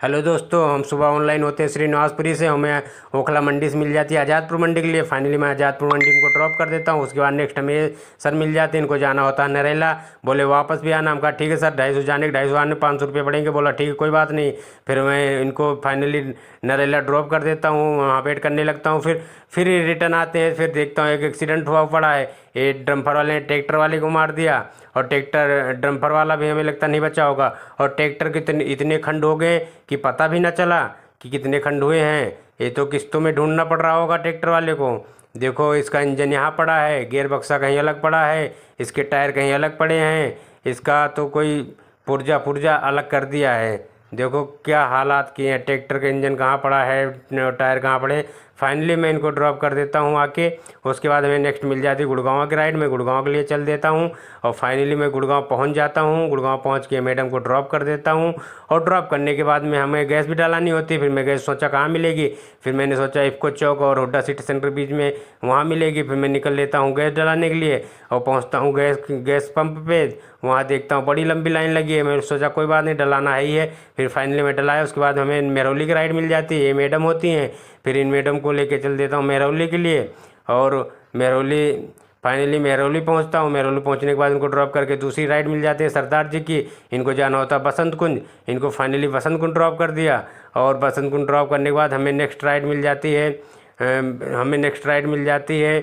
Hello दोस्तों, हम सुबह ऑनलाइन होते हैं श्रीनिवासपुरी से। हमें ओखला मंडी से मिल जाती है आज़ादपुर मंडी के लिए। फाइनली मैं आज़ादपुर मंडी इनको ड्रॉप कर देता हूँ। उसके बाद नेक्स्ट हमें सर मिल जाते हैं। इनको जाना होता है नरेला। बोले वापस भी आना। हम कहा ठीक है सर, 250 जाने के 250 आने 500 रुपये पड़ेंगे। बोला ठीक है कोई बात नहीं। फिर मैं इनको फाइनली नरेला ड्रॉप कर देता हूँ। वहाँ वेट करने लगता हूँ। फिर रिटर्न आते हैं। फिर देखता हूँ एक एक्सीडेंट हुआ पड़ा है। ये डम्फर वाले ने ट्रैक्टर वाले को मार दिया और ट्रैक्टर डम्फर वाला भी हमें लगता नहीं बचा होगा। और ट्रैक्टर के इतने खंड हो गए कि पता भी न चला कि कितने खंड हुए हैं। ये तो किस्तों में ढूंढना पड़ रहा होगा ट्रैक्टर वाले को। देखो इसका इंजन यहाँ पड़ा है, गियर बक्सा कहीं अलग पड़ा है, इसके टायर कहीं अलग पड़े हैं, इसका तो कोई पुर्जा पुर्जा अलग कर दिया है। देखो क्या हालात किए हैं। ट्रैक्टर का इंजन कहाँ पड़ा है, टायर कहाँ पड़े। फाइनली मैं इनको ड्रॉप कर देता हूँ आके। उसके बाद हमें नेक्स्ट मिल जाती है गुड़गांव की राइड में। गुड़गांव के लिए चल देता हूँ और फाइनली मैं गुड़गांव पहुँच जाता हूँ। गुड़गांव पहुँच के मैडम को ड्रॉप कर देता हूँ। और ड्रॉप करने के बाद में हमें गैस भी डालानी होती है। फिर मैं गैस सोचा कहाँ मिलेगी। फिर मैंने सोचा इफ़को चौक और हुड्डा सिटी सेंटर बीच में वहाँ मिलेगी। फिर मैं निकल लेता हूँ गैस डलाने के लिए और पहुँचता हूँ गैस पंप पे। वहाँ देखता हूँ बड़ी लंबी लाइन लगी है। मैंने सोचा कोई बात नहीं, डलाना है ही है। फिर फाइनली मैं डलाया। उसके बाद हमें मेहरौली की राइड मिल जाती है। ये मैडम होती हैं। फिर इन मैडम को लेके चल देता हूँ मेहरौली के लिए। और मेहरौली फाइनली मेहरौली पहुँचता हूँ। मेहरौली पहुँचने के बाद इनको ड्रॉप करके दूसरी राइड मिल जाती है सरदार जी की। इनको जाना होता है बसंत कुंज। इनको फाइनली बसंत कुंज ड्रॉप कर दिया। और बसंत कुंज ड्रॉप करने के बाद हमें नेक्स्ट राइड मिल जाती है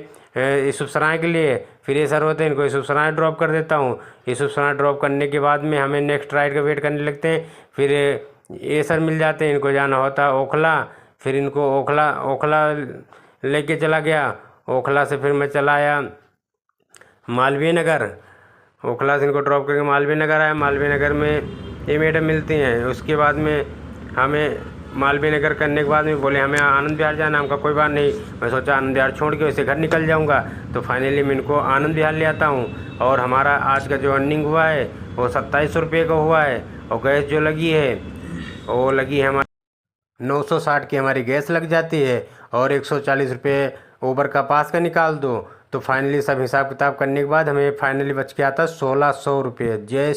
यूसुफ सराय के लिए। फिर ये सर होते हैं, इनको यूसुफ सराय ड्रॉप कर देता हूँ। यूसुफ सराय ड्रॉप करने के बाद में हमें नेक्स्ट राइड का वेट करने लगते हैं। फिर ये सर मिल जाते हैं, इनको जाना होता है ओखला। फिर इनको ओखला ओखला लेके चला गया। ओखला से फिर मैं चला आया मालवीय नगर। ओखला से इनको ड्रॉप करके मालवीय नगर आया। मालवीय नगर में ये मैडम मिलती हैं। उसके बाद में हमें मालवीय नगर करने के बाद में बोले हमें आनंद विहार जाना। हमका कोई बात नहीं। मैं सोचा आनंद विहार छोड़ के वैसे घर निकल जाऊंगा। तो फाइनली मैं इनको आनंद विहार ले आता हूँ। और हमारा आज का जो अर्निंग हुआ है वो 2700 रुपये का हुआ है। और गैस जो लगी है वो लगी है हमारी 960 की हमारी गैस लग जाती है। और 140 रुपये ऊबर का पास का निकाल दो। तो फाइनली सब हिसाब किताब करने के बाद हमें फाइनली बच के आता 1600 रुपये। जय